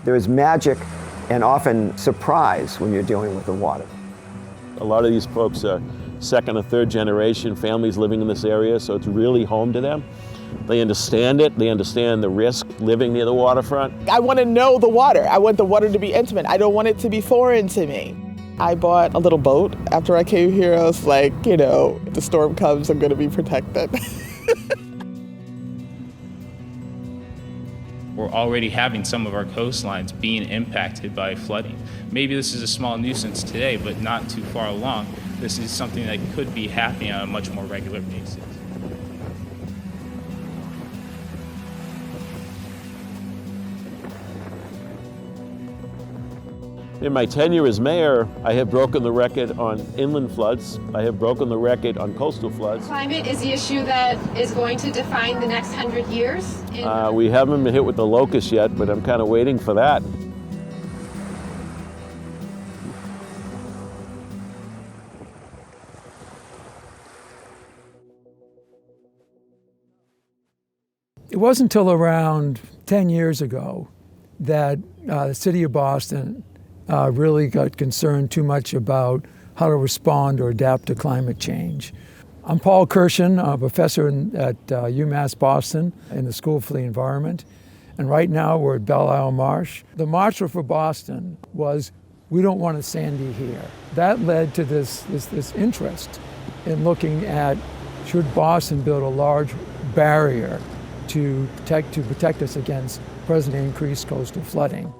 There is magic and often surprise when you're dealing with the water. A lot of these folks are second or third generation families living in this area, so it's really home to them. They understand it. They understand the risk living near the waterfront. I want to know the water. I want the water to be intimate. I don't want it to be foreign to me. I bought a little boat after I came here. I was like, if the storm comes, I'm going to be protected. We're already having some of our coastlines being impacted by flooding. Maybe this is a small nuisance today, but not too far along. This is something that could be happening on a much more regular basis. In my tenure as mayor, I have broken the record on inland floods. I have broken the record on coastal floods. Climate is the issue that is going to define the next 100 years. We haven't been hit with the locust yet, but I'm kind of waiting for that. It wasn't until around 10 years ago that the city of Boston really got concerned too much about how to respond or adapt to climate change. I'm Paul Kirshen, a professor at UMass Boston in the School for the Environment. And right now we're at Belle Isle Marsh. The mantra for Boston was, we don't want a Sandy here. That led to this interest in looking at, should Boston build a large barrier to protect us against present increased coastal flooding.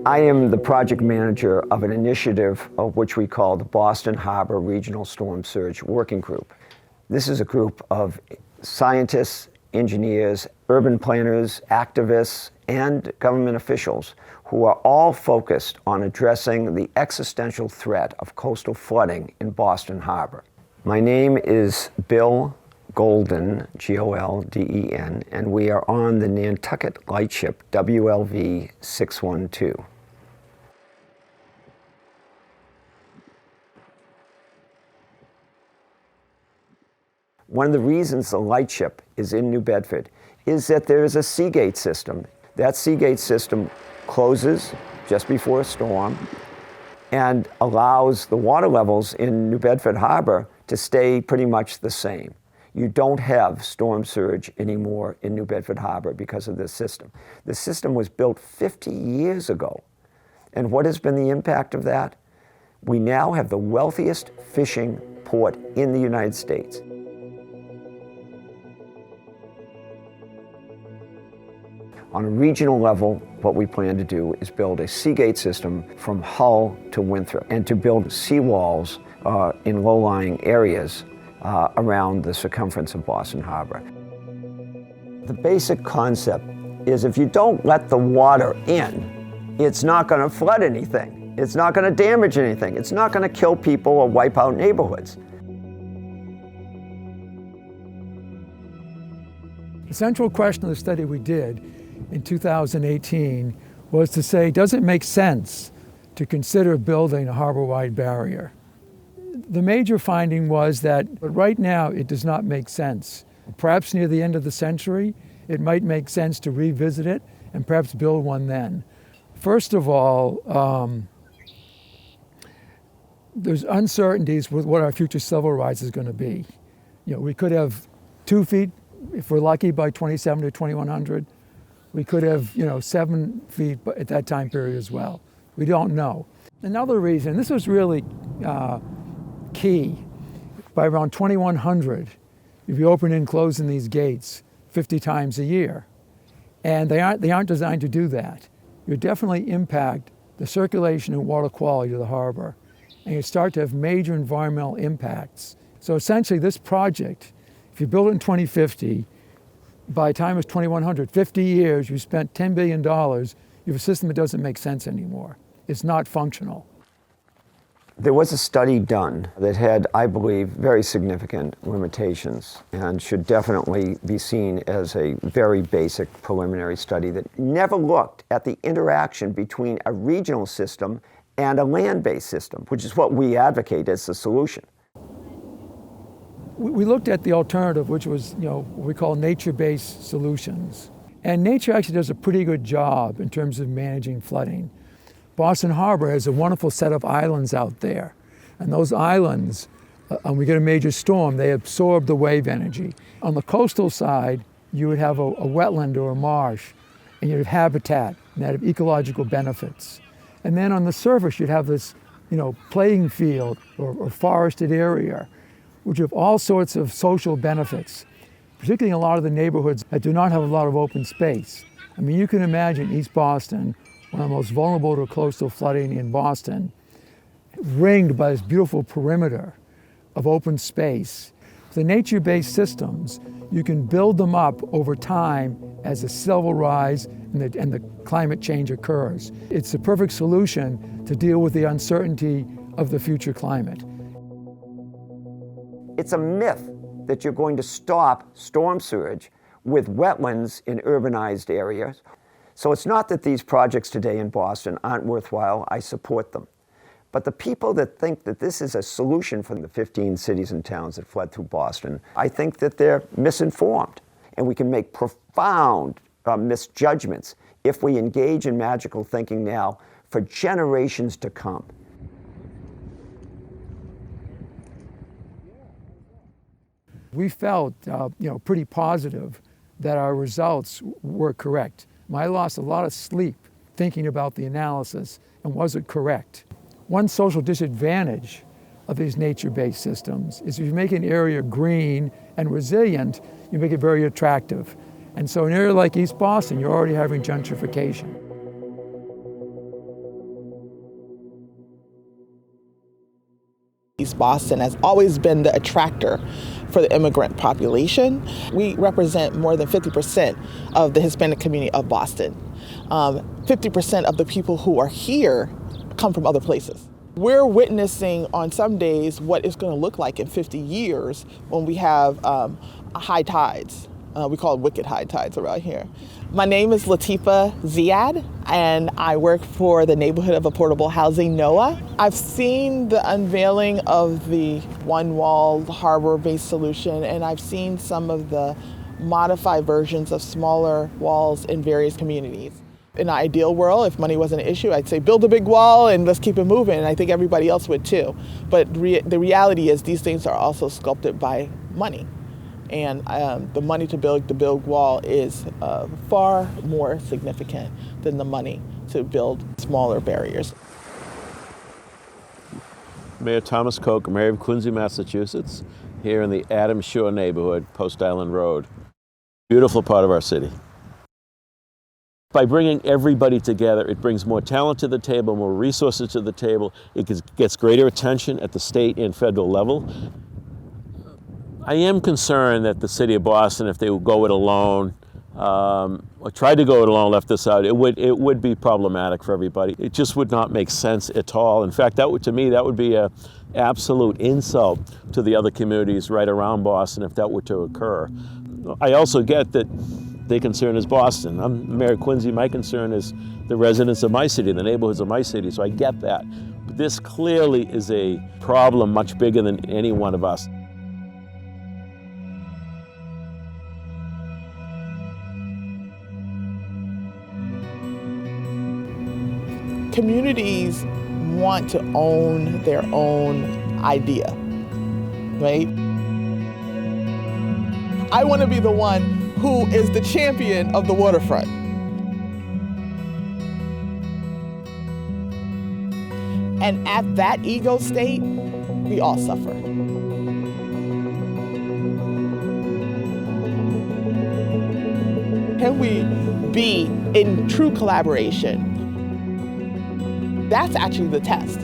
I am the project manager of an initiative of which we call the Boston Harbor Regional Storm Surge Working Group. This is a group of scientists, engineers, urban planners, activists, and government officials who are all focused on addressing the existential threat of coastal flooding in Boston Harbor. My name is Bill Golden, Golden, and we are on the Nantucket Lightship WLV 612. One of the reasons the lightship is in New Bedford is that there is a Seagate system. That Seagate system closes just before a storm and allows the water levels in New Bedford Harbor to stay pretty much the same. You don't have storm surge anymore in New Bedford Harbor because of this system. The system was built 50 years ago. And what has been the impact of that? We now have the wealthiest fishing port in the United States. On a regional level, what we plan to do is build a Seagate system from Hull to Winthrop and to build seawalls in low-lying areas around the circumference of Boston Harbor. The basic concept is if you don't let the water in, it's not going to flood anything. It's not going to damage anything. It's not going to kill people or wipe out neighborhoods. The central question of the study we did in 2018 was to say, does it make sense to consider building a harbor-wide barrier? The major finding was that right now it does not make sense. Perhaps near the end of the century, it might make sense to revisit it and perhaps build one then. First of all, there's uncertainties with what our future civil rights is going to be. We could have 2 feet, if we're lucky, by 27 to 2100. We could have, 7 feet at that time period as well. We don't know. Another reason, this was really key, by around 2100, you'd be opening and closing these gates 50 times a year. And they aren't designed to do that. You definitely impact the circulation and water quality of the harbor, and you start to have major environmental impacts. So essentially this project, if you build it in 2050, by the time it's 2100, 50 years, you spent $10 billion, you have a system that doesn't make sense anymore. It's not functional. There was a study done that had, I believe, very significant limitations and should definitely be seen as a very basic preliminary study that never looked at the interaction between a regional system and a land-based system, which is what we advocate as the solution. We looked at the alternative, which was, what we call nature-based solutions. And nature actually does a pretty good job in terms of managing flooding. Boston Harbor has a wonderful set of islands out there. And those islands, when we get a major storm, they absorb the wave energy. On the coastal side, you would have a wetland or a marsh, and you'd have habitat, and that have ecological benefits. And then on the surface, you'd have this, playing field or forested area, which have all sorts of social benefits, particularly in a lot of the neighborhoods that do not have a lot of open space. I mean, you can imagine East Boston, one of the most vulnerable to coastal flooding in Boston, ringed by this beautiful perimeter of open space. The nature-based systems, you can build them up over time as the sea level rise and the climate change occurs. It's the perfect solution to deal with the uncertainty of the future climate. It's a myth that you're going to stop storm surge with wetlands in urbanized areas. So it's not that these projects today in Boston aren't worthwhile. I support them. But the people that think that this is a solution for the 15 cities and towns that flood through Boston, I think that they're misinformed. And we can make profound misjudgments if we engage in magical thinking now for generations to come. We felt, pretty positive that our results were correct. I lost a lot of sleep thinking about the analysis and was it correct. One social disadvantage of these nature-based systems is if you make an area green and resilient, you make it very attractive. And so in an area like East Boston, you're already having gentrification. East Boston has always been the attractor for the immigrant population. We represent more than 50% of the Hispanic community of Boston. 50% of the people who are here come from other places. We're witnessing on some days what it's going to look like in 50 years when we have high tides. We call it wicked high tides around here. My name is Latifa Ziad, and I work for the Neighborhood of Affordable Housing, NOAH. I've seen the unveiling of the one-wall harbor-based solution, and I've seen some of the modified versions of smaller walls in various communities. In an ideal world, if money wasn't an issue, I'd say build a big wall and let's keep it moving, and I think everybody else would too. But the reality is these things are also sculpted by money. And the money to build the wall is far more significant than the money to build smaller barriers. Mayor Thomas Koch, Mayor of Quincy, Massachusetts, here in the Adams Shore neighborhood, Post Island Road. Beautiful part of our city. By bringing everybody together, it brings more talent to the table, more resources to the table. It gets greater attention at the state and federal level. I am concerned that the city of Boston, if they would go it alone, or tried to go it alone, left this out, it would be problematic for everybody. It just would not make sense at all. In fact, to me, that would be an absolute insult to the other communities right around Boston if that were to occur. I also get that their concern is Boston. I'm Mayor of Quincy. My concern is the residents of my city, the neighborhoods of my city, so I get that. But this clearly is a problem much bigger than any one of us. Communities want to own their own idea, right? I want to be the one who is the champion of the waterfront. And at that ego state, we all suffer. Can we be in true collaboration? That's actually the test.